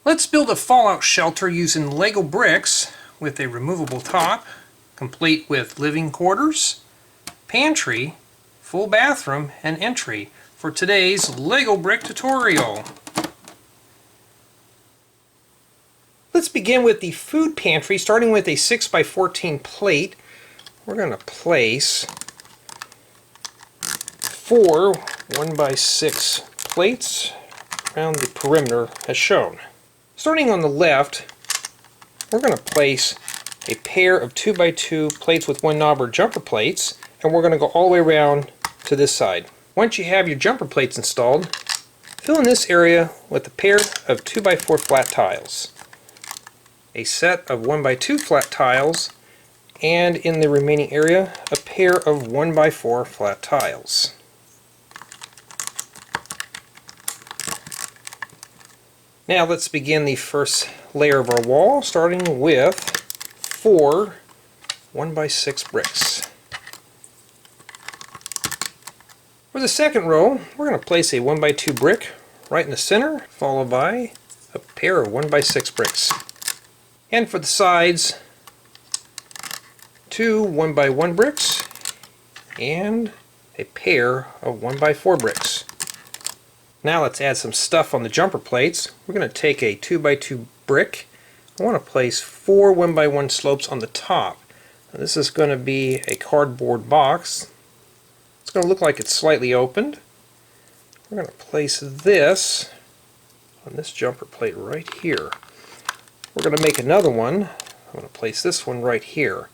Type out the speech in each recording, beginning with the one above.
Let's build a fallout shelter using Lego bricks with a removable top, complete with living quarters, pantry, full bathroom, and entry for today's Lego brick tutorial. Let's begin with the food pantry, starting with a 6x14 plate. We're going to place 4 1x6 plates around the perimeter as shown. Starting on the left, we're going to place a pair of 2x2 plates with one knob or jumper plates, and we're going to go all the way around to this side. Once you have your jumper plates installed, fill in this area with a pair of 2x4 flat tiles, a set of 1x2 flat tiles, and in the remaining area, a pair of 1x4 flat tiles. Now let's begin the first layer of our wall, starting with 4 1x6 bricks. For the second row, we're going to place a 1x2 brick right in the center, followed by a pair of 1x6 bricks. And for the sides, 2 1x1 bricks and a pair of 1x4 bricks. Now let's add some stuff on the jumper plates. We're going to take a 2x2 brick. I want to place 4 1x1 slopes on the top. Now this is going to be a cardboard box. It's going to look like it's slightly opened. We're going to place this on this jumper plate right here. We're going to make another one. I'm going to place this one right here.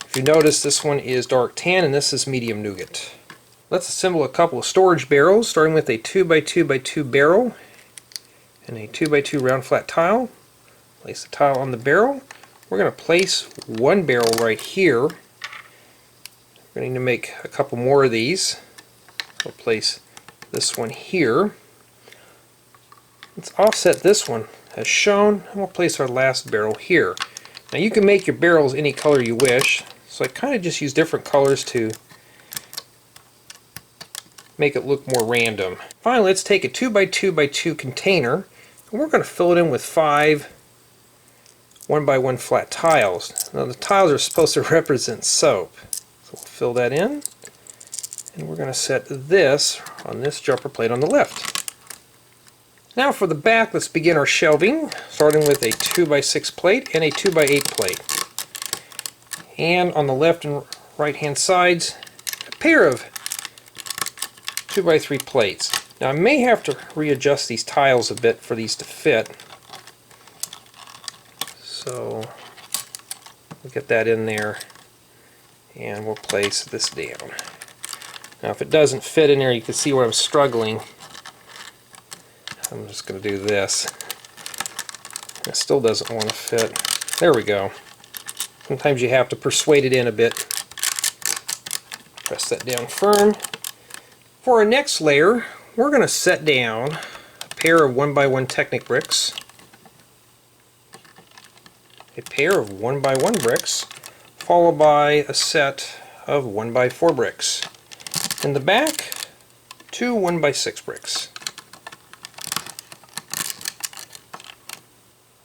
If you notice, this one is dark tan and this is medium nougat. Let's assemble a couple of storage barrels, starting with a 2x2x2 barrel and a 2x2 round flat tile. Place the tile on the barrel. We're going to place one barrel right here. We're going to need to make a couple more of these. We'll place this one here. Let's offset this one as shown, and we'll place our last barrel here. Now you can make your barrels any color you wish, so I kind of just use different colors to make it look more random. Finally, let's take a 2x2x2 container, and we're going to fill it in with 5 1x1 flat tiles. Now the tiles are supposed to represent soap, so we'll fill that in, and we're going to set this on this jumper plate on the left. Now for the back, let's begin our shelving, starting with a 2x6 plate and a 2x8 plate. And on the left and right hand sides, a pair of 2x3 plates. Now I may have to readjust these tiles a bit for these to fit. So we'll get that in there and we'll place this down. Now if it doesn't fit in there, you can see where I'm struggling. I'm just going to do this. It still doesn't want to fit. There we go. Sometimes you have to persuade it in a bit. Press that down firm. For our next layer, we're going to set down a pair of 1x1 Technic bricks, a pair of 1x1 bricks, followed by a set of 1x4 bricks. In the back, 2 1x6 bricks.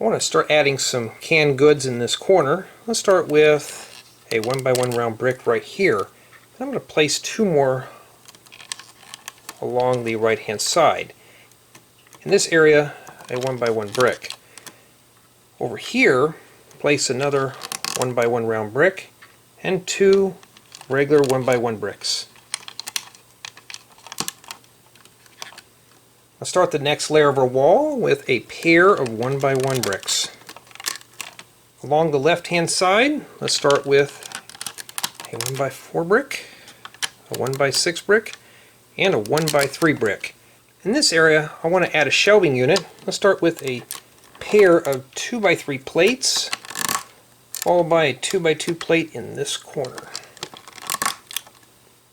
I want to start adding some canned goods in this corner. Let's start with a 1x1 round brick right here. And I'm going to place 2 more along the right hand side. In this area, a 1x1 brick. Over here, place another 1x1 round brick and 2 regular 1x1 bricks. I'll start the next layer of our wall with a pair of 1x1 bricks. Along the left hand side, let's start with a 1x4 brick, a 1x6 brick, and a 1x3 brick. In this area, I want to add a shelving unit. Let's start with a pair of 2x3 plates, followed by a 2x2 plate in this corner.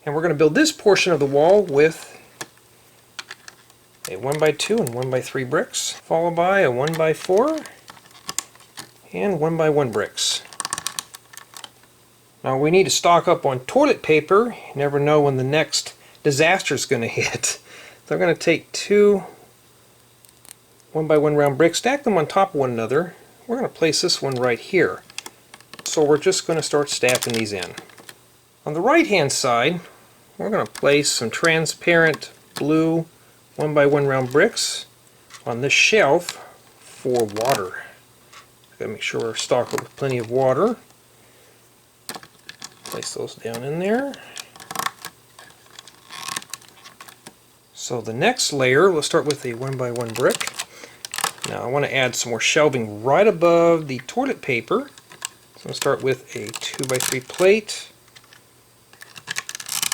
And we're going to build this portion of the wall with a 1x2 and 1x3 bricks, followed by a 1x4 and 1x1 bricks. Now we need to stock up on toilet paper. You never know when the next disaster is going to hit. So I'm going to take 2 1x1 round bricks, stack them on top of one another. We're going to place this one right here. So we're just going to start stacking these in. On the right hand side, we're going to place some transparent blue 1x1 round bricks on this shelf for water. Got to make sure we're stocked with plenty of water. Place those down in there. So the next layer, we'll start with a 1x1 brick. Now I want to add some more shelving right above the toilet paper. So I'm going to start with a 2x3 plate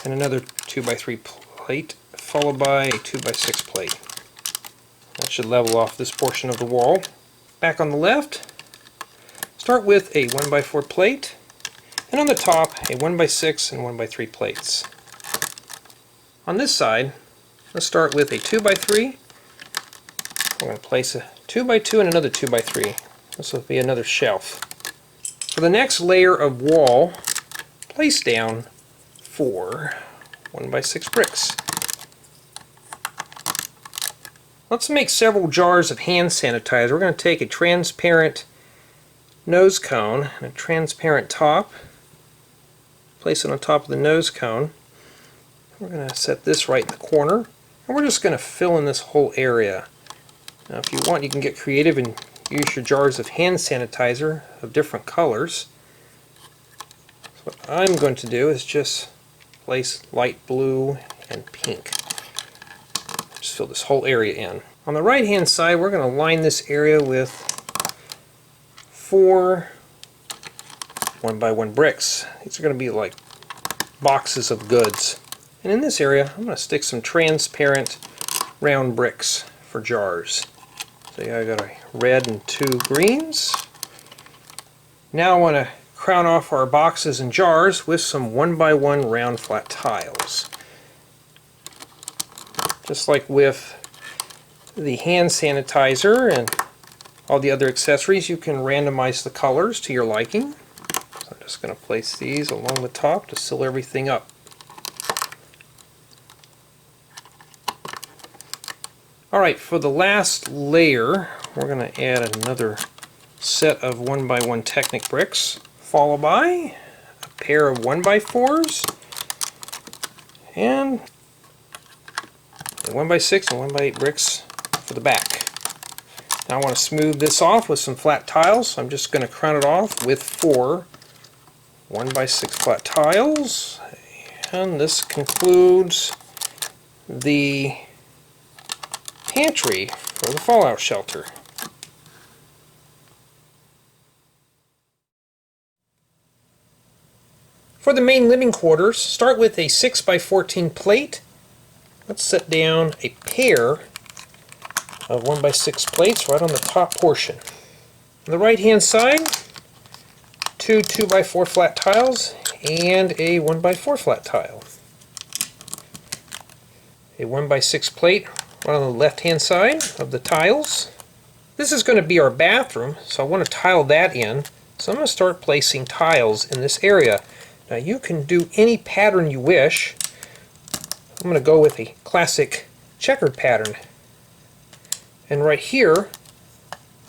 and another 2x3 plate, followed by a 2x6 plate. That should level off this portion of the wall. Back on the left, start with a 1x4 plate, and on the top a 1x6 and 1x3 plates. On this side, let's start with a 2x3. We're going to place a 2x2 and another 2x3. This will be another shelf. For the next layer of wall, place down 4 1x6 bricks. Let's make several jars of hand sanitizer. We're going to take a transparent nose cone and a transparent top. Place it on top of the nose cone. We're going to set this right in the corner, and we're just going to fill in this whole area. Now if you want, you can get creative and use your jars of hand sanitizer of different colors. So what I'm going to do is just place light blue and pink. Just fill this whole area in. On the right hand side, we're going to line this area with 4 1x1 bricks. These are going to be like boxes of goods. And in this area, I'm going to stick some transparent round bricks for jars. So yeah, I got a red and 2 greens. Now I want to crown off our boxes and jars with some 1x1 round flat tiles. Just like with the hand sanitizer and all the other accessories, you can randomize the colors to your liking. So I'm just going to place these along the top to seal everything up. Alright, for the last layer, we're going to add another set of 1x1 Technic bricks, followed by a pair of 1x4s and a 1x6 and 1x8 bricks for the back. Now I want to smooth this off with some flat tiles, so I'm just going to crown it off with 4 1x6 flat tiles, and this concludes the pantry for the fallout shelter. For the main living quarters, start with a 6x14 plate. Let's set down a pair of 1x6 plates right on the top portion. On the right hand side, 2 2x4 flat tiles and a 1x4 flat tile. A 1x6 plate right on the left hand side of the tiles. This is going to be our bathroom, so I want to tile that in. So I'm going to start placing tiles in this area. Now you can do any pattern you wish. I'm going to go with a classic checkered pattern. And right here,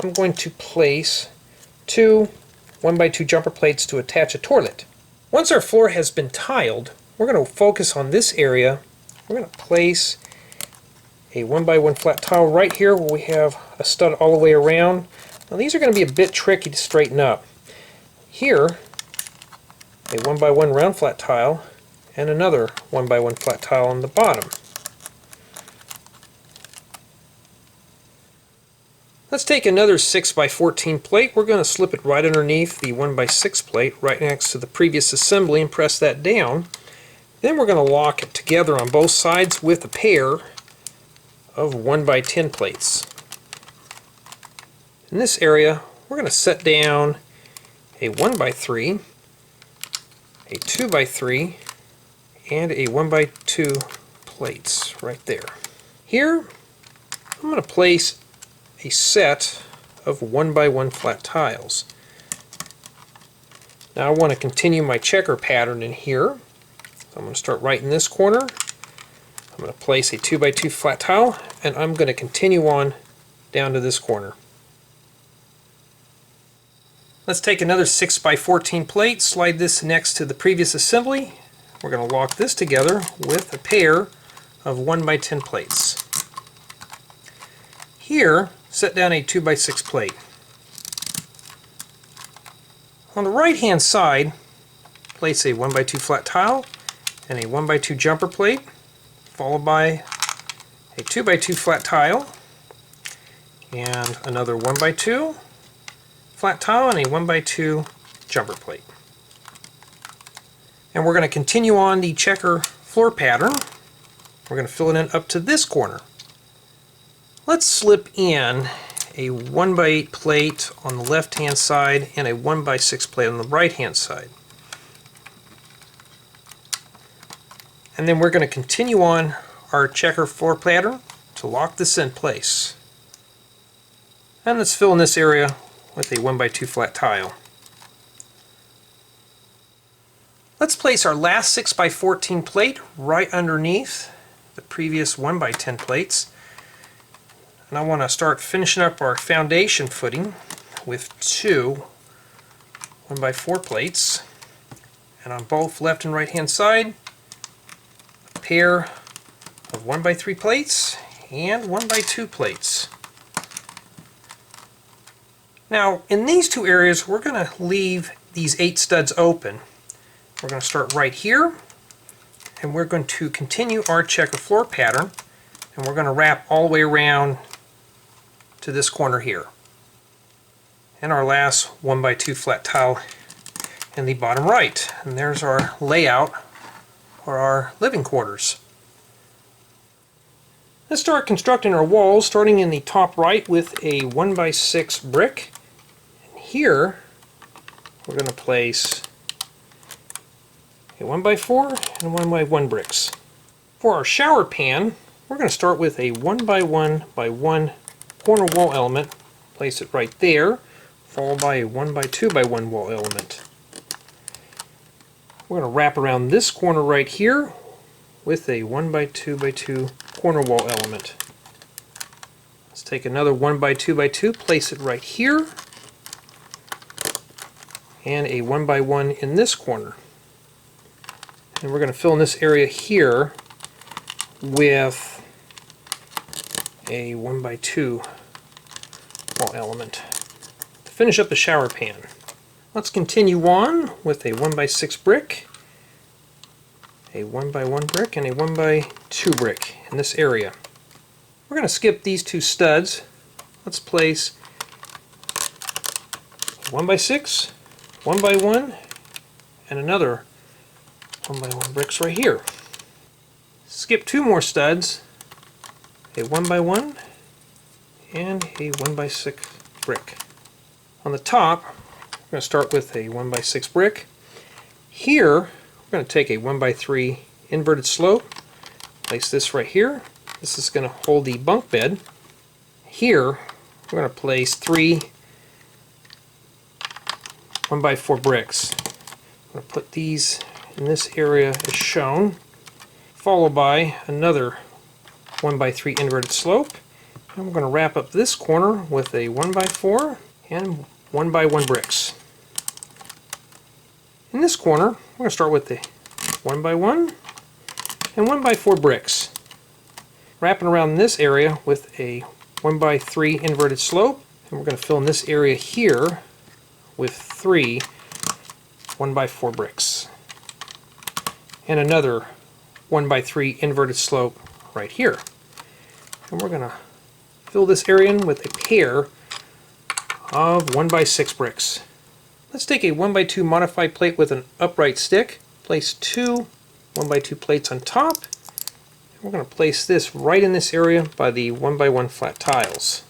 I'm going to place 2 1x2 jumper plates to attach a toilet. Once our floor has been tiled, we're going to focus on this area. We're going to place a 1x1 flat tile right here where we have a stud all the way around. Now these are going to be a bit tricky to straighten up. Here, a 1x1 round flat tile and another 1x1 flat tile on the bottom. Let's take another 6x14 plate. We're going to slip it right underneath the 1x6 plate right next to the previous assembly and press that down. Then we're going to lock it together on both sides with a pair of 1x10 plates. In this area, we're going to set down a 1x3, a 2x3, and a 1x2 plates right there. Here, I'm going to place a set of 1x1 flat tiles. Now I want to continue my checker pattern in here. So I'm going to start right in this corner. I'm going to place a 2x2 flat tile, and I'm going to continue on down to this corner. Let's take another 6x14 plate, slide this next to the previous assembly. We're going to lock this together with a pair of 1x10 plates. Here, set down a 2x6 plate. On the right hand side, place a 1x2 flat tile and a 1x2 jumper plate, followed by a 2x2 flat tile and another 1x2 flat tile and a 1x2 jumper plate. And we're going to continue on the checker floor pattern. We're going to fill it in up to this corner. Let's slip in a 1x8 plate on the left hand side and a 1x6 plate on the right hand side. And then we're going to continue on our checker floor pattern to lock this in place. And let's fill in this area with a 1x2 flat tile. Let's place our last 6x14 plate right underneath the previous 1x10 plates. And I want to start finishing up our foundation footing with two 1x4 plates. And on both left and right hand side, a pair of 1x3 plates and 1x2 plates. Now, in these two areas, we're going to leave these 8 studs open. We're going to start right here, and we're going to continue our checker floor pattern, and we're going to wrap all the way around to this corner here. And our last 1x2 flat tile in the bottom right. And there's our layout for our living quarters. Let's start constructing our walls, starting in the top right with a 1x6 brick. And here we're going to place a 1x4 and 1x1 bricks. For our shower pan, we're going to start with a 1x1x1 corner wall element, place it right there, followed by a 1x2x1 wall element. We're going to wrap around this corner right here with a 1x2x2 corner wall element. Let's take another 1x2x2, place it right here, and a 1x1 in this corner. And we're going to fill in this area here with a 1x2 wall element to finish up the shower pan. Let's continue on with a 1x6 brick, a 1x1 brick, and a 1x2 brick in this area. We're going to skip these two studs. Let's place 1x6, 1x1, and another 1x1 bricks right here. Skip two more studs, a 1x1 and a 1x6 brick. On the top, we're going to start with a 1x6 brick. Here, we're going to take a 1x3 inverted slope, place this right here. This is going to hold the bunk bed. Here, we're going to place 3 1x4 bricks. I'm going to put these in this area as shown, followed by another 1x3 inverted slope. And we're going to wrap up this corner with a 1x4 and 1x1 bricks. In this corner, we're going to start with the 1x1 and 1x4 bricks. Wrapping around this area with a 1x3 inverted slope, and we're going to fill in this area here with 3 1x4 bricks. And another 1x3 inverted slope right here. And we're going to fill this area in with a pair of 1x6 bricks. Let's take a 1x2 modified plate with an upright stick, place 2 1x2 plates on top, and we're going to place this right in this area by the 1x1 flat tiles.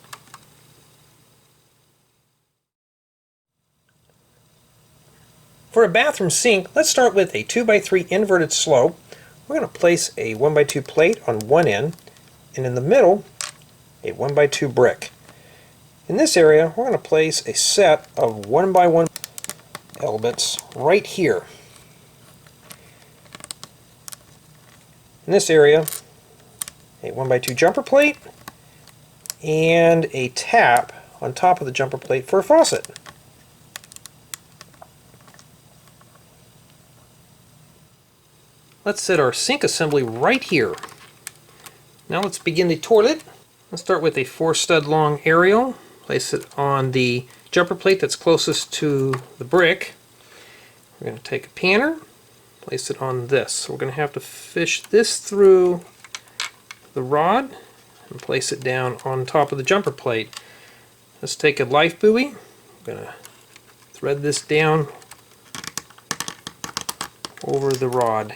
For a bathroom sink, let's start with a 2x3 inverted slope. We're going to place a 1x2 plate on one end, and in the middle, a 1x2 brick. In this area, we're going to place a set of 1x1 elements right here. In this area, a 1x2 jumper plate and a tap on top of the jumper plate for a faucet. Let's set our sink assembly right here. Now let's begin the toilet. Let's start with a 4-stud long aerial. Place it on the jumper plate that's closest to the brick. We're going to take a panner, place it on this. So we're going to have to fish this through the rod and place it down on top of the jumper plate. Let's take a life buoy. I'm going to thread this down over the rod.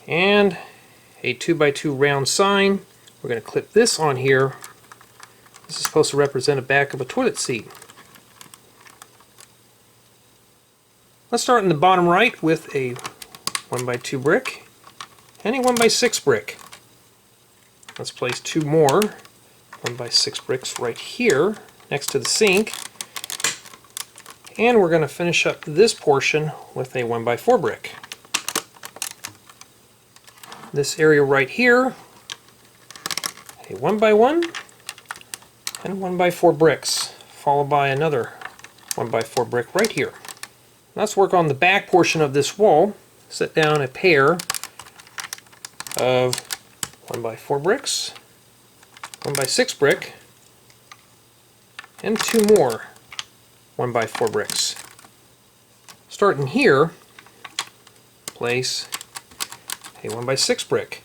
And a 2x2 round sign. We're going to clip this on here. This is supposed to represent the back of a toilet seat. Let's start in the bottom right with a 1x2 brick and a 1x6 brick. Let's place 2 more 1x6 bricks right here next to the sink. And we're going to finish up this portion with a 1x4 brick. This area right here, a 1x1 and 1x4 bricks, followed by another 1x4 brick right here. Let's work on the back portion of this wall. Set down a pair of 1x4 bricks, 1x6 brick, and 2 more 1x4 bricks. Starting here, place a 1x6 brick.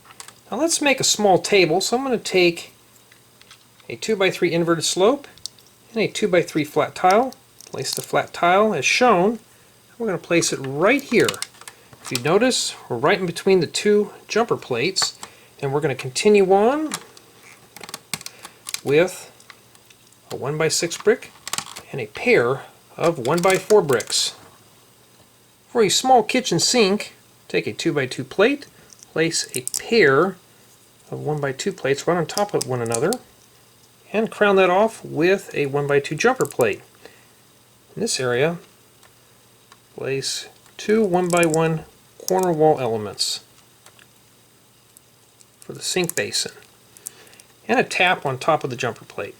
Now let's make a small table, so I'm going to take a 2x3 inverted slope and a 2x3 flat tile. Place the flat tile as shown. We're going to place it right here. If you notice, we're right in between the 2 jumper plates, and we're going to continue on with a 1x6 brick and a pair of 1x4 bricks. For a small kitchen sink, take a 2x2 plate, place a pair of 1x2 plates right on top of one another, and crown that off with a 1x2 jumper plate. In this area, place 2 1x1 corner wall elements for the sink basin, and a tap on top of the jumper plate.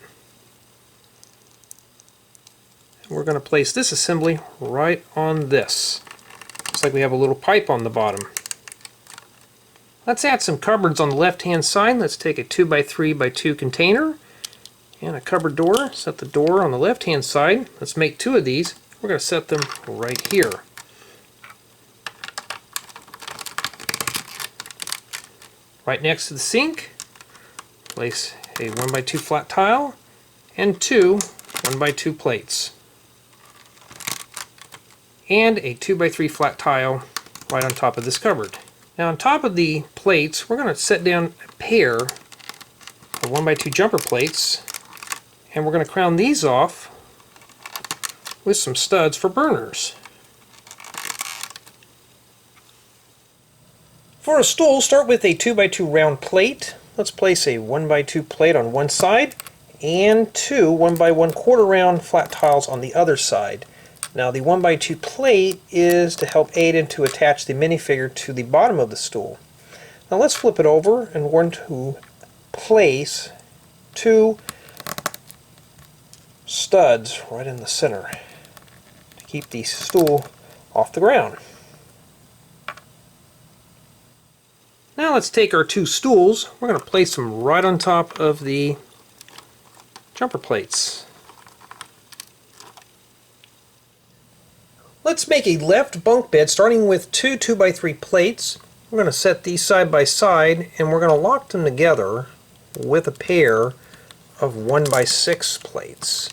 And we're going to place this assembly right on this. Looks like we have a little pipe on the bottom. Let's add some cupboards on the left hand side. Let's take a 2x3x2 container and a cupboard door. Set the door on the left hand side. Let's make 2 of these. We're going to set them right here. Right next to the sink, place a 1x2 flat tile and 2 1x2 plates. And a 2x3 flat tile right on top of this cupboard. Now on top of the plates, we're going to set down a pair of 1x2 jumper plates, and we're going to crown these off with some studs for burners. For a stool, start with a 2x2 round plate. Let's place a 1x2 plate on one side and 2 1x1/4 round flat tiles on the other side. Now the 1x2 plate is to help aid and to attach the minifigure to the bottom of the stool. Now let's flip it over, and we're going to place 2 studs right in the center to keep the stool off the ground. Now let's take our 2 stools. We're going to place them right on top of the jumper plates. Let's make a left bunk bed starting with 2 2x3 plates. We're going to set these side by side, and we're going to lock them together with a pair of 1x6 plates.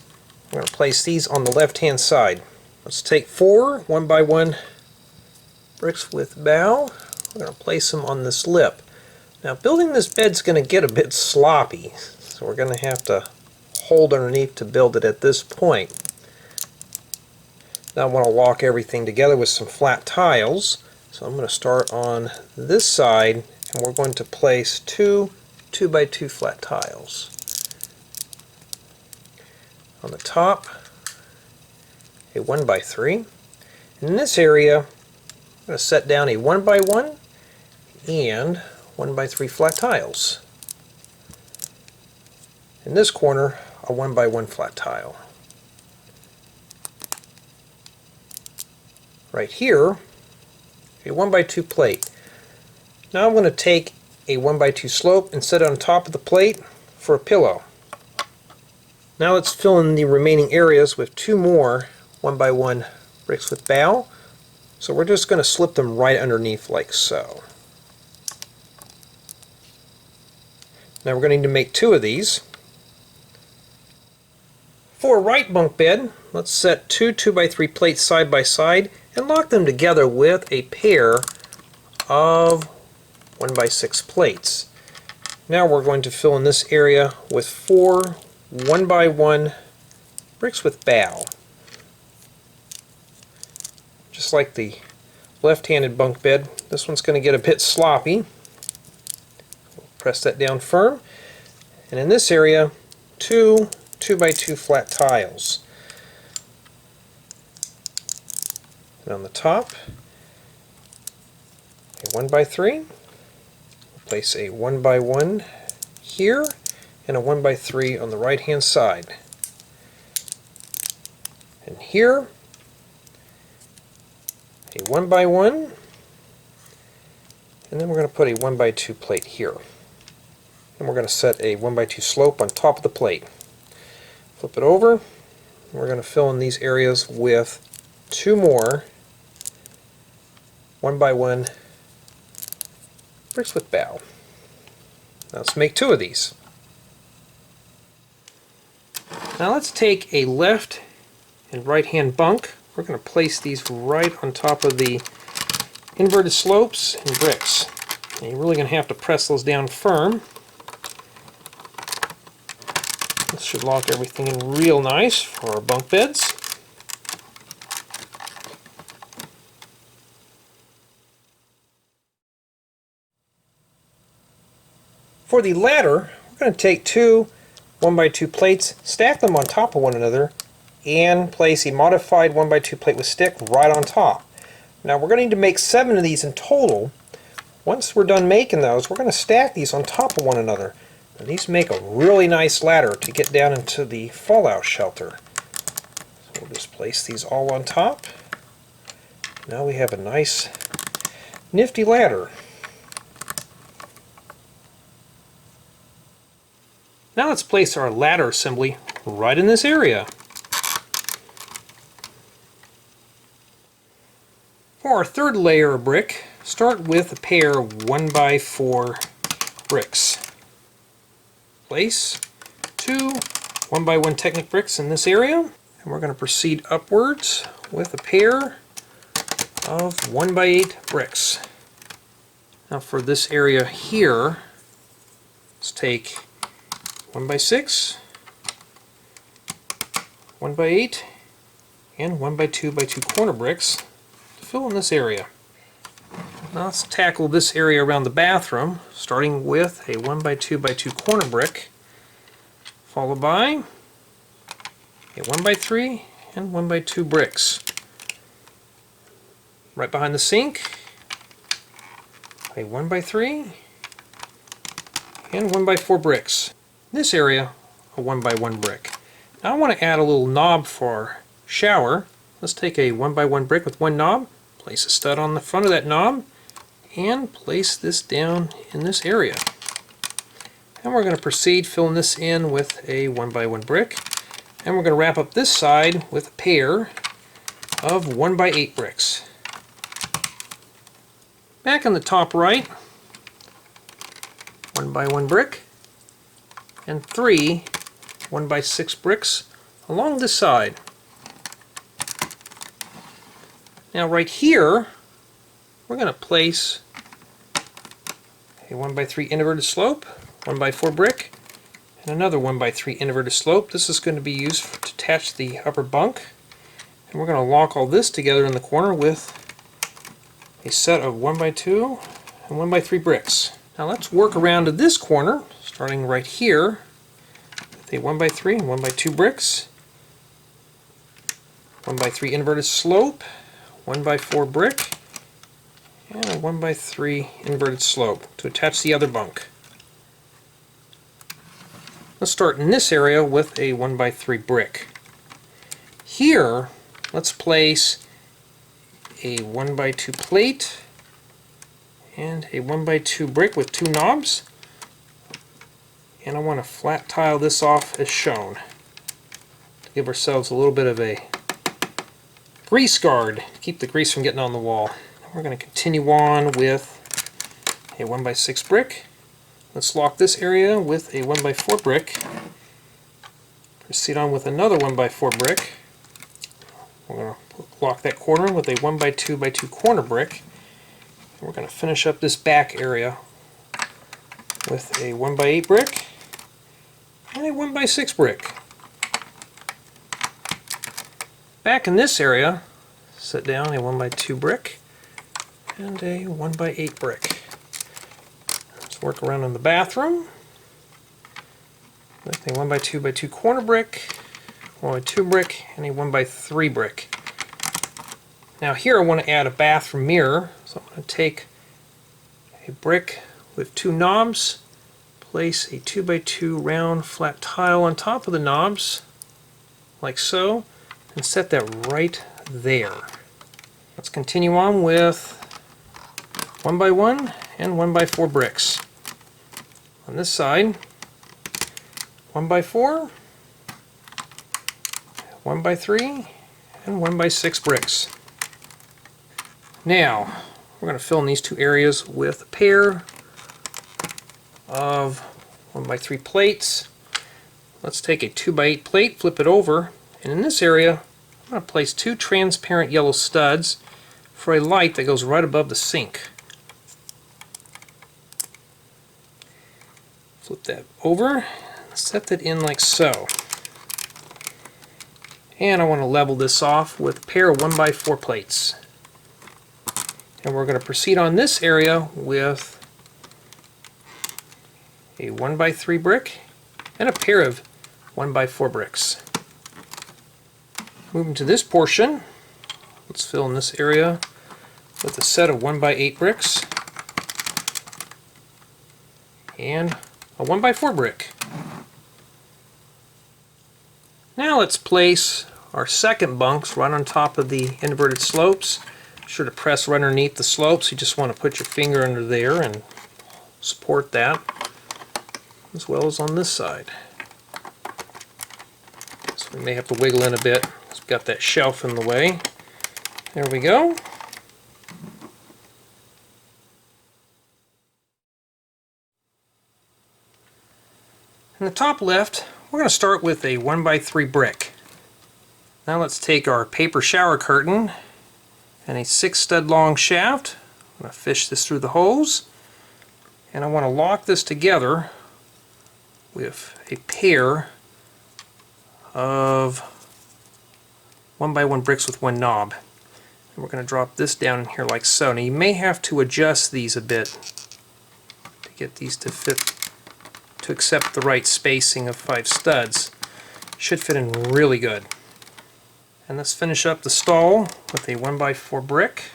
We're going to place these on the left hand side. Let's take 4 1x1 bricks with bow. We're going to place them on this lip. Now building this bed's going to get a bit sloppy, so we're going to have to hold underneath to build it at this point. Now I want to lock everything together with some flat tiles, so I'm going to start on this side, and we're going to place 2 2x2 flat tiles. On the top, a 1x3. In this area, I'm going to set down a 1x1 and 1x3 flat tiles. in this corner a 1x1 flat tile. Right here, a 1x2 plate. Now I'm going to take a 1x2 slope and set it on top of the plate for a pillow. Now let's fill in the remaining areas with 2 more 1x1 bricks with bow. So we're just going to slip them right underneath like so. Now we're going to need to make 2 of these. For a right bunk bed, let's set 2 2x3 plates side by side and lock them together with a pair of 1x6 plates. Now we're going to fill in this area with 4 1x1 bricks with bow. Just like the left-handed bunk bed, this one's going to get a bit sloppy. We'll press that down firm. And in this area, 2 2x2 flat tiles. And on the top, a 1x3. We'll place a 1x1 here and a 1x3 on the right hand side. And here, a 1x1, and then we're going to put a 1x2 plate here. And we're going to set a 1x2 slope on top of the plate. Flip it over, and we're going to fill in these areas with 2 more 1x1 bricks with bow. Now let's make 2 of these. Now let's take a left and right hand bunk. We're going to place these right on top of the inverted slopes and bricks. And you're really going to have to press those down firm. This should lock everything in real nice for our bunk beds. For the ladder, we're going to take 2 1x2 plates, stack them on top of one another, and place a modified 1x2 plate with stick right on top. Now we're going to need to make 7 of these in total. Once we're done making those, we're going to stack these on top of one another. And these make a really nice ladder to get down into the fallout shelter. So we'll just place these all on top. Now we have a nice, nifty ladder. Now let's place our ladder assembly right in this area. For our third layer of brick, start with a pair of 1x4 bricks. Place 2 1x1 Technic bricks in this area, and we're going to proceed upwards with a pair of 1x8 bricks. Now for this area here, let's take 1x6, 1x8, and 1x2x2 corner bricks to fill in this area. Now let's tackle this area around the bathroom, starting with a 1x2x2 corner brick, followed by a 1x3 and 1x2 bricks. Right behind the sink, a 1x3 and 1x4 bricks. In this area, a 1x1 brick. Now I want to add a little knob for our shower. Let's take a 1x1 brick with 1 knob, place a stud on the front of that knob, and place this down in this area. And we're going to proceed filling this in with a 1x1 brick, and we're going to wrap up this side with a pair of 1x8 bricks. Back on the top right, 1x1 brick and 3 1x6 bricks along this side. Now right here, we're going to place a 1x3 inverted slope, 1x4 brick, and another 1x3 inverted slope. This is going to be used to attach the upper bunk. And we're going to lock all this together in the corner with a set of 1x2 and 1x3 bricks. Now let's work around to this corner, starting right here with a 1x3 and 1x2 bricks, 1x3 inverted slope, 1x4 brick, and a 1x3 inverted slope to attach the other bunk. Let's start in this area with a 1x3 brick. Here, let's place a 1x2 plate and a 1x2 brick with 2 knobs. And I want to flat tile this off as shown to give ourselves a little bit of a grease guard to keep the grease from getting on the wall. We're going to continue on with a 1x6 brick. Let's lock this area with a 1x4 brick. Proceed on with another 1x4 brick. We're going to lock that corner with a 1x2x2 corner brick. And we're going to finish up this back area with a 1x8 brick and a 1x6 brick. Back in this area, set down a 1x2 brick and a 1x8 brick. Let's work around in the bathroom with a 1x2x2 corner brick, 1x2 brick, and a 1x3 brick. Now here I want to add a bathroom mirror, so I'm going to take a brick with 2 knobs, place a 2x2 round flat tile on top of the knobs, like so, and set that right there. Let's continue on with 1x1 and 1x4 bricks. On this side, 1x4, 1x3, and 1x6 bricks. Now, we're going to fill in these 2 areas with a pair of 1x3 plates. Let's take a 2x8 plate, flip it over, and in this area, I'm going to place 2 transparent yellow studs for a light that goes right above the sink. Flip that over, set that in like so. And I want to level this off with a pair of 1x4 plates. And we're going to proceed on this area with a 1x3 brick and a pair of 1x4 bricks. Moving to this portion, let's fill in this area with a set of 1x8 bricks and a 1x4 brick. Now let's place our second bunks right on top of the inverted slopes. Be sure to press right underneath the slopes. You just want to put your finger under there and support that, as well as on this side. So we may have to wiggle in a bit because we've got that shelf in the way. There we go. In the top left, we're going to start with a 1x3 brick. Now let's take our paper shower curtain and a 6 stud long shaft. I'm going to fish this through the hose, and I want to lock this together with a pair of 1x1 bricks with 1 knob. And we're going to drop this down in here like so. Now you may have to adjust these a bit to get these to fit, to accept the right spacing of 5 studs. Should fit in really good. And let's finish up the stall with a 1x4 brick,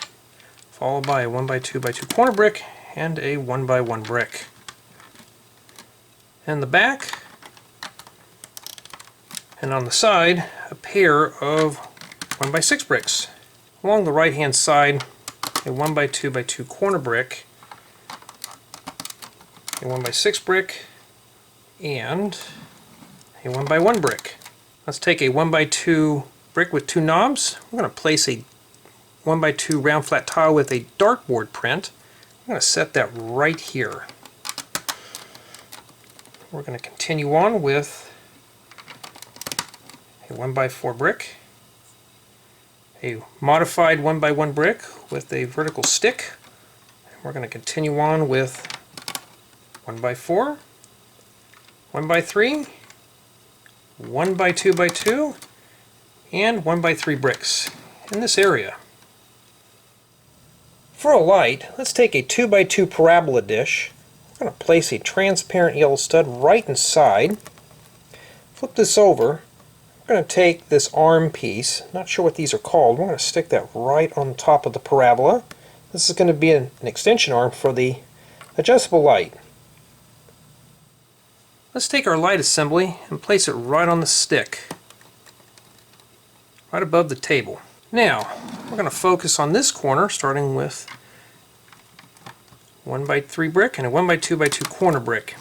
followed by a 1x2x2 corner brick and a 1x1 brick. And the back, and on the side, a pair of 1x6 bricks. Along the right hand side, a 1x2x2 corner brick, a 1x6 brick, and a 1x1 brick. Let's take a 1x2 brick with 2 knobs. We're going to place a 1x2 round flat tile with a dartboard print. I'm going to set that right here. We're going to continue on with a 1x4 brick, a modified 1x1 brick with a vertical stick. And we're going to continue on with 1x4, 1x3, 1x2x2, and 1x3 bricks in this area. For a light, let's take a 2x2 parabola dish. We're going to place a transparent yellow stud right inside. Flip this over. We're going to take this arm piece, not sure what these are called, we're going to stick that right on top of the parabola. This is going to be an extension arm for the adjustable light. Let's take our light assembly and place it right on the stick, right above the table. Now, we're going to focus on this corner, starting with 1x3 brick and a 1x2x2 corner brick.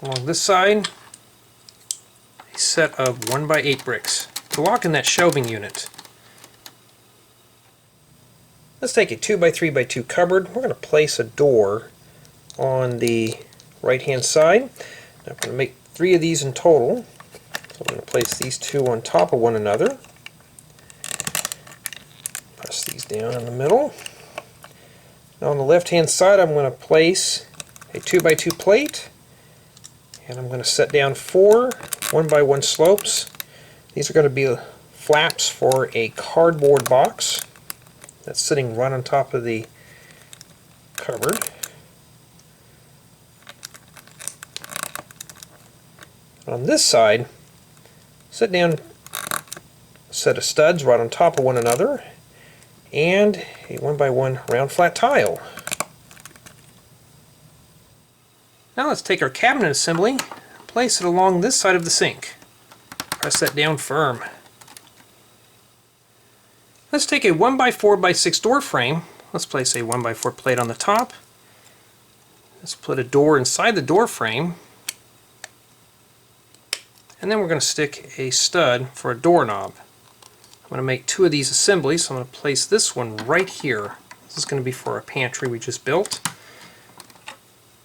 Along this side, a set of 1x8 bricks to lock in that shelving unit. Let's take a 2x3x2 cupboard. We're going to place a door on the right hand side. Now I'm going to make 3 of these in total. So I'm going to place these 2 on top of one another. Press these down in the middle. Now on the left hand side I'm going to place a 2x2 plate, and I'm going to set down 4 1x1 slopes. These are going to be flaps for a cardboard box that's sitting right on top of the cupboard. On this side, set down a set of studs right on top of one another and a 1x1 round flat tile. Now let's take our cabinet assembly and place it along this side of the sink. Press that down firm. Let's take a 1x4x6 door frame. Let's place a 1x4 plate on the top. Let's put a door inside the door frame. And then we're going to stick a stud for a doorknob. I'm going to make 2 of these assemblies, so I'm going to place this one right here. This is going to be for our pantry we just built.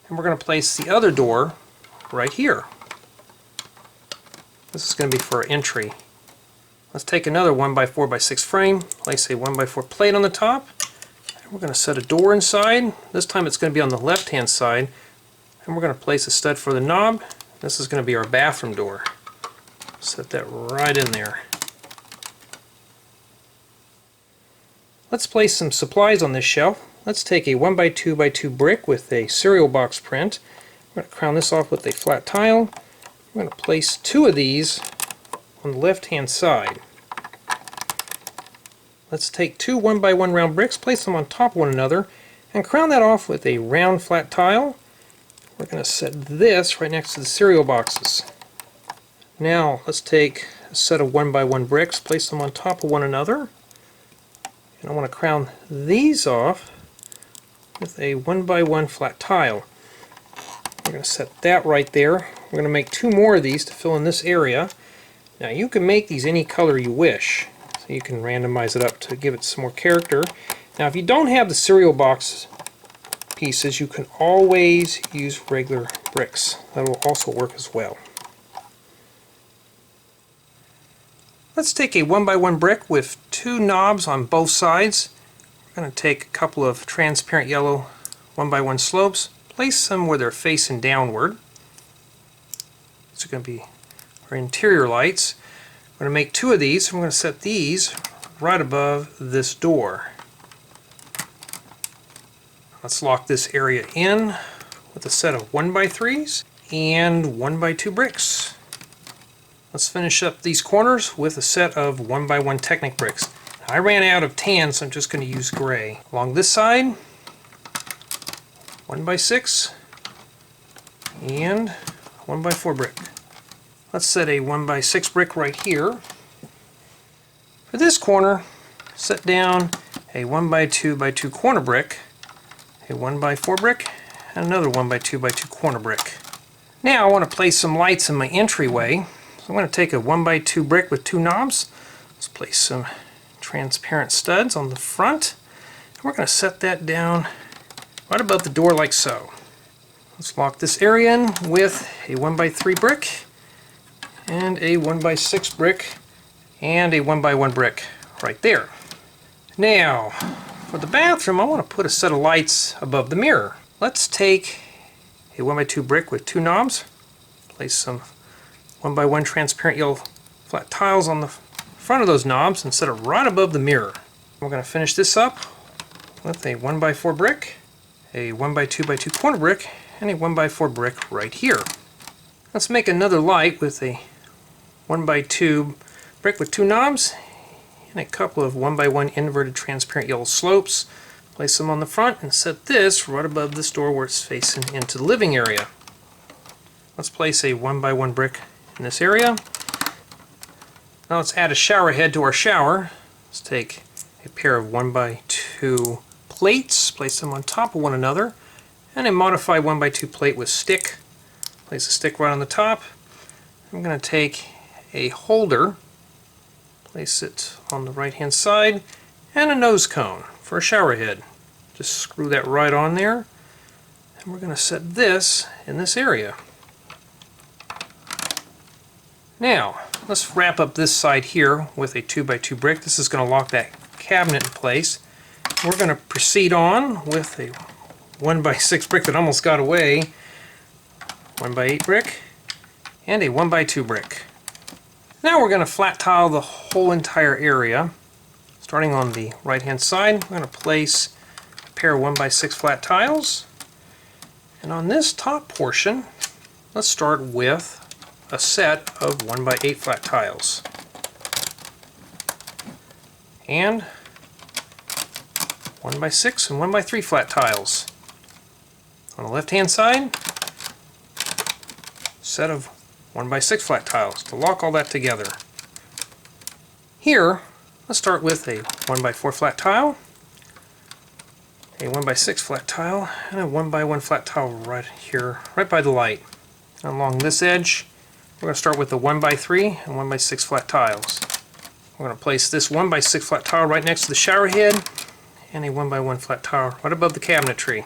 And we're going to place the other door right here. This is going to be for our entry. Let's take another 1x4x6 frame, place a 1x4 plate on the top, and we're going to set a door inside. This time it's going to be on the left hand side, and we're going to place a stud for the knob. This is going to be our bathroom door. Set that right in there. Let's place some supplies on this shelf. Let's take a 1x2x2 brick with a cereal box print. We're going to crown this off with a flat tile. We're going to place 2 of these on the left hand side. Let's take 2 1x1 round bricks, place them on top of one another, and crown that off with a round flat tile. We're going to set this right next to the cereal boxes. Now let's take a set of 1x1 bricks, place them on top of one another, and I want to crown these off with a 1x1 flat tile. We're going to set that right there. We're going to make 2 more of these to fill in this area. Now you can make these any color you wish, so you can randomize it up to give it some more character. Now if you don't have the cereal box pieces, you can always use regular bricks. That will also work as well. Let's take a 1x1 brick with 2 knobs on both sides. We're going to take a couple of transparent yellow 1x1 slopes, place them where they're facing downward. These are going to be our interior lights. We're going to make 2 of these, and we're going to set these right above this door. Let's lock this area in with a set of 1x3s and 1x2 bricks. Let's finish up these corners with a set of 1x1 Technic bricks. Now, I ran out of tan, so I'm just going to use gray. Along this side, 1x6 and 1x4 brick. Let's set a 1x6 brick right here. For this corner, set down a 1x2x2 corner brick, a 1x4 brick, and another 1x2x2 corner brick. Now I want to place some lights in my entryway. So I'm going to take a 1x2 brick with 2 knobs. Let's place some transparent studs on the front. And we're going to set that down right above the door like so. Let's lock this area in with a 1x3 brick and a 1x6 brick and a 1x1 brick right there. Now for the bathroom, I want to put a set of lights above the mirror. Let's take a 1x2 brick with 2 knobs, place some 1x1 transparent yellow flat tiles on the front of those knobs and set it right above the mirror. We're going to finish this up with a 1x4 brick, a 1x2x2 corner brick, and a 1x4 brick right here. Let's make another light with a 1x2 brick with 2 knobs and a couple of 1x1 inverted transparent yellow slopes. Place them on the front and set this right above this door where it's facing into the living area. Let's place a 1x1 brick in this area. Now let's add a shower head to our shower. Let's take a pair of 1x2 plates, place them on top of one another, and a modified 1x2 plate with stick. Place a stick right on the top. I'm going to take a holder, place it on the right hand side, and a nose cone for a shower head. Just screw that right on there, and we're going to set this in this area. Now let's wrap up this side here with a 2x2 brick. This is going to lock that cabinet in place. We're going to proceed on with a 1x6 brick that almost got away, 1x8 brick, and a 1x2 brick. Now we're going to flat tile the whole entire area. Starting on the right hand side, we're going to place a pair of 1x6 flat tiles. And on this top portion, let's start with a set of 1x8 flat tiles. And 1x6 and 1x3 flat tiles. On the left hand side, set of 1x6 flat tiles to lock all that together. Here, let's start with a 1x4 flat tile, a 1x6 flat tile, and a 1x1 flat tile right here, right by the light. And along this edge, we're going to start with the 1x3 and 1x6 flat tiles. We're going to place this 1x6 flat tile right next to the shower head, and a 1x1 flat tile right above the cabinetry.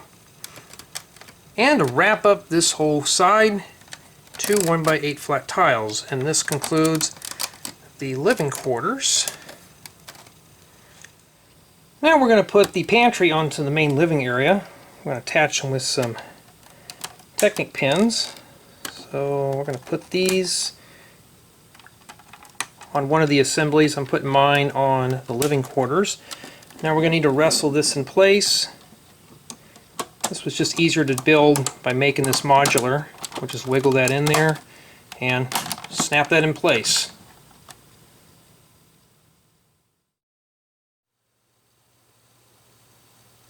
And to wrap up this whole side, 2 1x8 flat tiles, and this concludes the living quarters. Now we're going to put the pantry onto the main living area. We're going to attach them with some Technic pins. So we're going to put these on one of the assemblies. I'm putting mine on the living quarters. Now we're going to need to wrestle this in place. This was just easier to build by making this modular. We'll just wiggle that in there and snap that in place.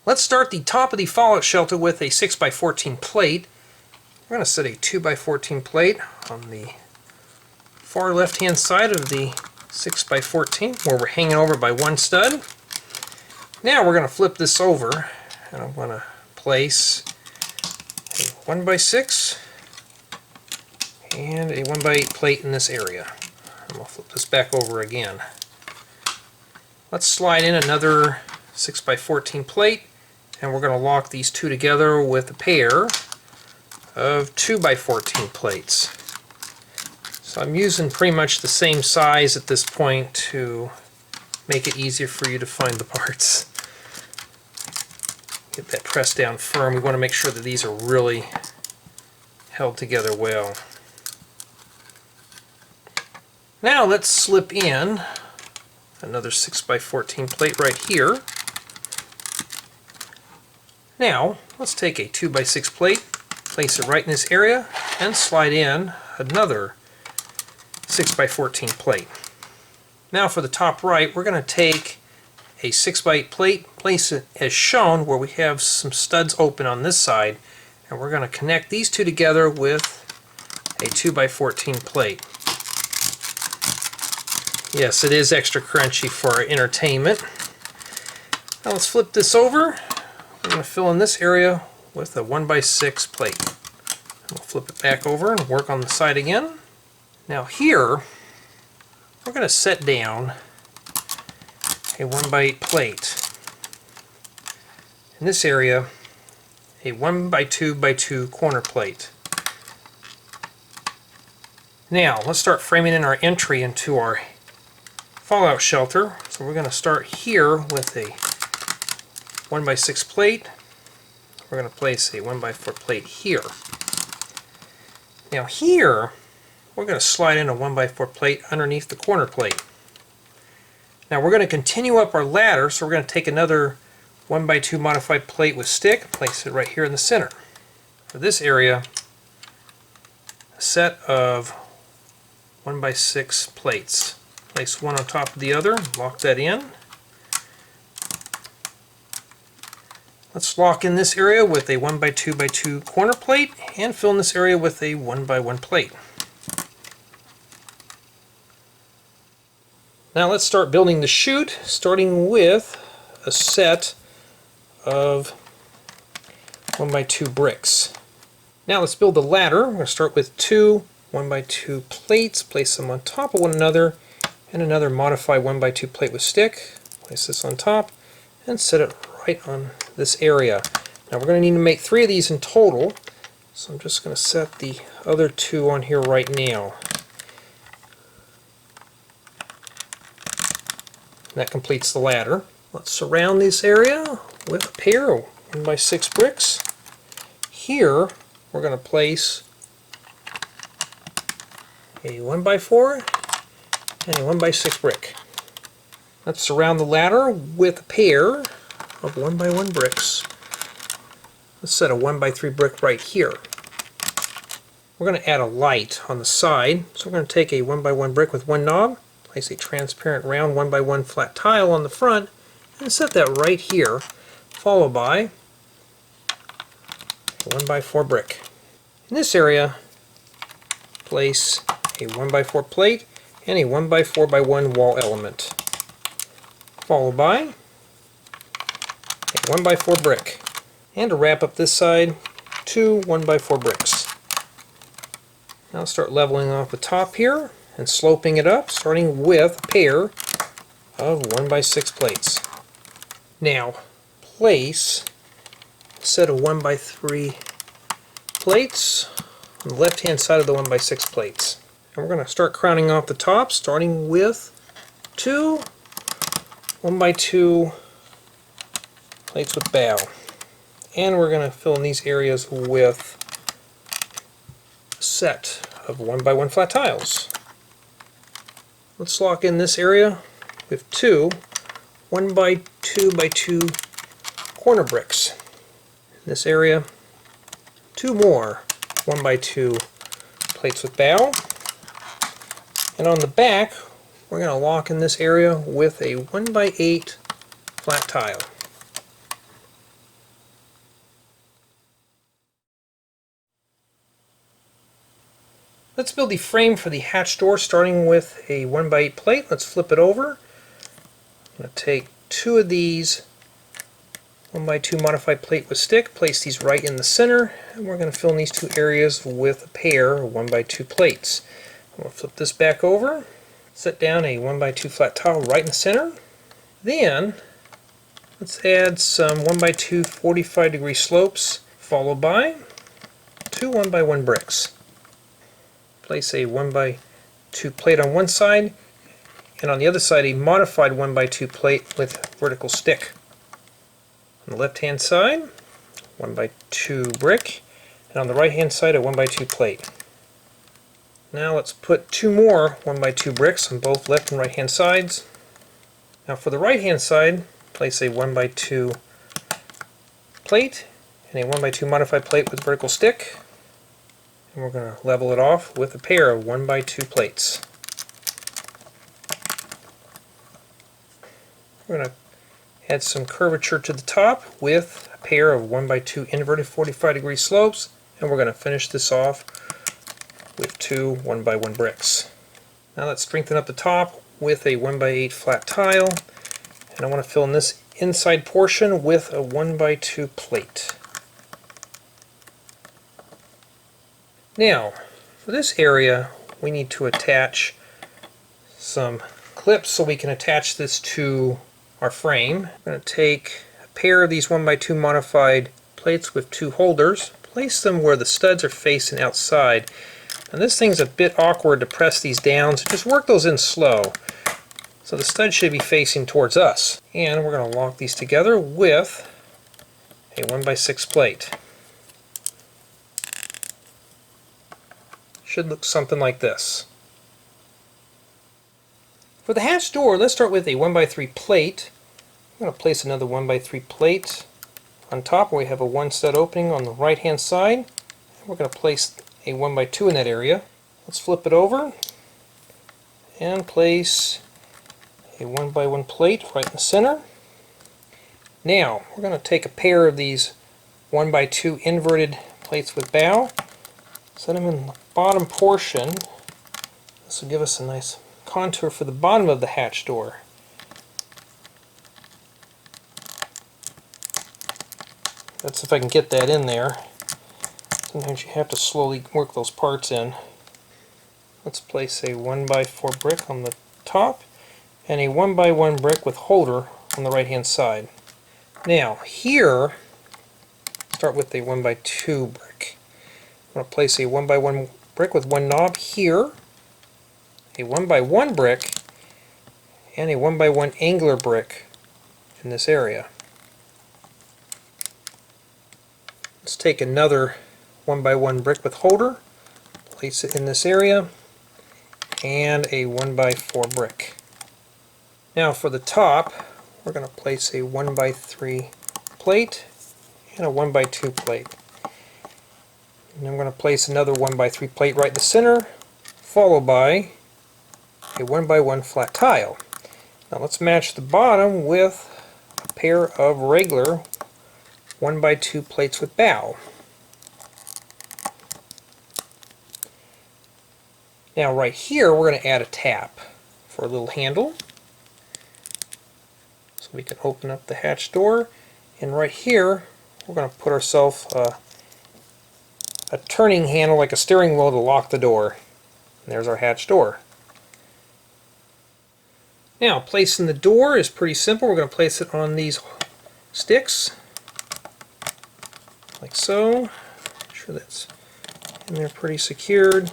Let's start the top of the fallout shelter with a 6x14 plate. We're going to set a 2x14 plate on the far left hand side of the 6x14 where we're hanging over by one stud. Now we're going to flip this over, and I'm going to place a 1x6 and a 1x8 plate in this area. And we'll flip this back over again. Let's slide in another 6x14 plate, and we're going to lock these two together with a pair of 2x14 plates. So I'm using pretty much the same size at this point to make it easier for you to find the parts. Get that pressed down firm. We want to make sure that these are really held together well. Now let's slip in another 6x14 plate right here. Now let's take a 2x6 plate, place it right in this area, and slide in another 6x14 plate. Now for the top right, we're going to take a 6x8 plate, place it as shown where we have some studs open on this side, and we're going to connect these two together with a 2x14 plate. Yes, it is extra crunchy for our entertainment. Now let's flip this over. We're going to fill in this area with a 1x6 plate. We'll flip it back over and work on the side again. Now here, we're going to set down a 1x8 plate. In this area, a 1x2x2 corner plate. Now, let's start framing in our entry into our fallout shelter. So we're going to start here with a 1x6 plate. We're going to place a 1x4 plate here. Now here, we're going to slide in a 1x4 plate underneath the corner plate. Now we're going to continue up our ladder, so we're going to take another 1x2 modified plate with stick, place it right here in the center. For this area, a set of 1x6 plates. Place one on top of the other, lock that in. Let's lock in this area with a 1x2x2 corner plate and fill in this area with a 1x1 plate. Now let's start building the chute, starting with a set of 1x2 bricks. Now let's build the ladder. We're going to start with two 1x2 plates, place them on top of one another, and another modified 1x2 plate with stick. Place this on top and set it right on this area. Now we're going to need to make 3 of these in total, so I'm just going to set the other 2 on here right now. And that completes the ladder. Let's surround this area with a pair of 1x6 bricks. Here we're going to place a 1x4 and a 1x6 brick. Let's surround the ladder with a pair of 1x1 bricks. Let's set a 1x3 brick right here. We're going to add a light on the side, so we're going to take a 1x1 brick with one knob, place a transparent round 1x1 flat tile on the front, and set that right here, followed by a 1x4 brick. In this area, place a 1x4 plate and a 1x4x1 wall element, followed by a 1x4 brick. And to wrap up this side, 2 1x4 bricks. Now I'll start leveling off the top here and sloping it up, starting with a pair of 1x6 plates. Now place a set of 1x3 plates on the left hand side of the 1x6 plates. And we're going to start crowning off the top, starting with 2 1x2 plates with bow. And we're going to fill in these areas with a set of 1x1 flat tiles. Let's lock in this area with 2 1x2x2 corner bricks. In this area, 2 more 1x2 plates with bow. And on the back, we're going to lock in this area with a 1x8 flat tile. Let's build the frame for the hatch door, starting with a 1x8 plate. Let's flip it over. I'm going to take 2 of these 1x2 modified plate with stick, place these right in the center, and we're going to fill in these 2 areas with a pair of 1x2 plates. I'm going to flip this back over, set down a 1x2 flat tile right in the center. Then let's add some 1x2 45-degree slopes, followed by 2 1x1 bricks. Place a 1x2 plate on one side, and on the other side a modified 1x2 plate with vertical stick. On the left hand side, 1x2 brick, and on the right hand side a 1x2 plate. Now let's put 2 more 1x2 bricks on both left and right hand sides. Now for the right hand side, place a 1x2 plate and a 1x2 modified plate with vertical stick. And we're going to level it off with a pair of 1x2 plates. We're going to add some curvature to the top with a pair of 1x2 inverted 45-degree slopes, and we're going to finish this off with 2 1x1 bricks. Now let's strengthen up the top with a 1x8 flat tile, and I want to fill in this inside portion with a 1x2 plate. Now, for this area, we need to attach some clips so we can attach this to our frame. I'm going to take a pair of these 1x2 modified plates with 2 holders, place them where the studs are facing outside. And this thing's a bit awkward to press these down, so just work those in slow. So the stud should be facing towards us. And we're going to lock these together with a 1x6 plate. Should look something like this. For the hatch door, let's start with a 1x3 plate. I'm going to place another 1x3 plate on top where we have a 1 stud opening on the right hand side. And we're going to place a 1x2 in that area. Let's flip it over and place a 1x1 plate right in the center. Now we're going to take a pair of these 1x2 inverted plates with bow, set them in the bottom portion. This will give us a nice contour for the bottom of the hatch door. That's if I can get that in there. Sometimes you have to slowly work those parts in. Let's place a 1x4 brick on the top and a 1x1 brick with holder on the right hand side. Now here, start with a 1x2 brick. I'm going to place a 1x1 brick with one knob here, a 1x1 brick, and a 1x1 angular brick in this area. Let's take another 1x1 brick with holder, place it in this area, and a 1x4 brick. Now for the top, we're going to place a 1x3 plate and a 1x2 plate. And I'm going to place another 1x3 plate right in the center, followed by a 1x1 flat tile. Now let's match the bottom with a pair of regular 1x2 plates with bow. Now right here we're going to add a tap for a little handle. So we can open up the hatch door, and right here we're going to put ourselves a turning handle like a steering wheel to lock the door. And there's our hatch door. Now placing the door is pretty simple. We're going to place it on these sticks like so. Make sure that's in there pretty secured.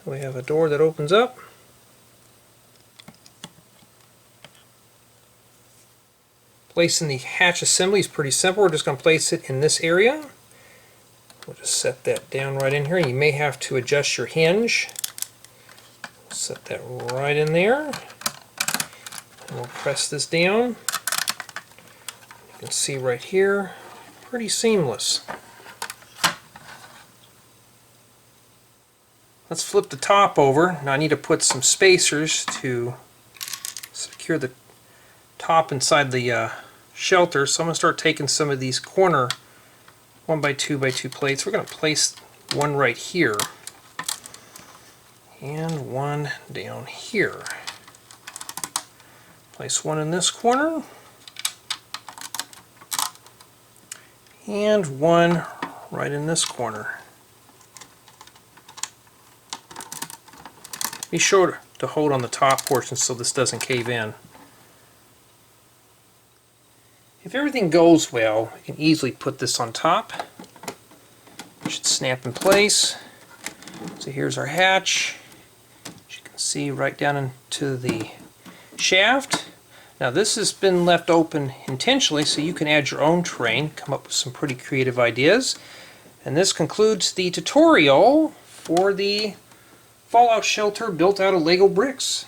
We have a door that opens up. Placing the hatch assembly is pretty simple. We're just going to place it in this area. We'll just set that down right in here. You may have to adjust your hinge. Set that right in there. And we'll press this down. You can see right here, pretty seamless. Let's flip the top over. Now I need to put some spacers to secure the top inside the shelter. So I'm going to start taking some of these corner 1x2x2 plates. We're going to place one right here and one down here. Place one in this corner and one right in this corner. Be sure to hold on the top portion so this doesn't cave in. If everything goes well, you can easily put this on top. It should snap in place. So here's our hatch. As you can see, right down into the shaft. Now this has been left open intentionally so you can add your own terrain, come up with some pretty creative ideas. And this concludes the tutorial for the fallout shelter built out of Lego bricks.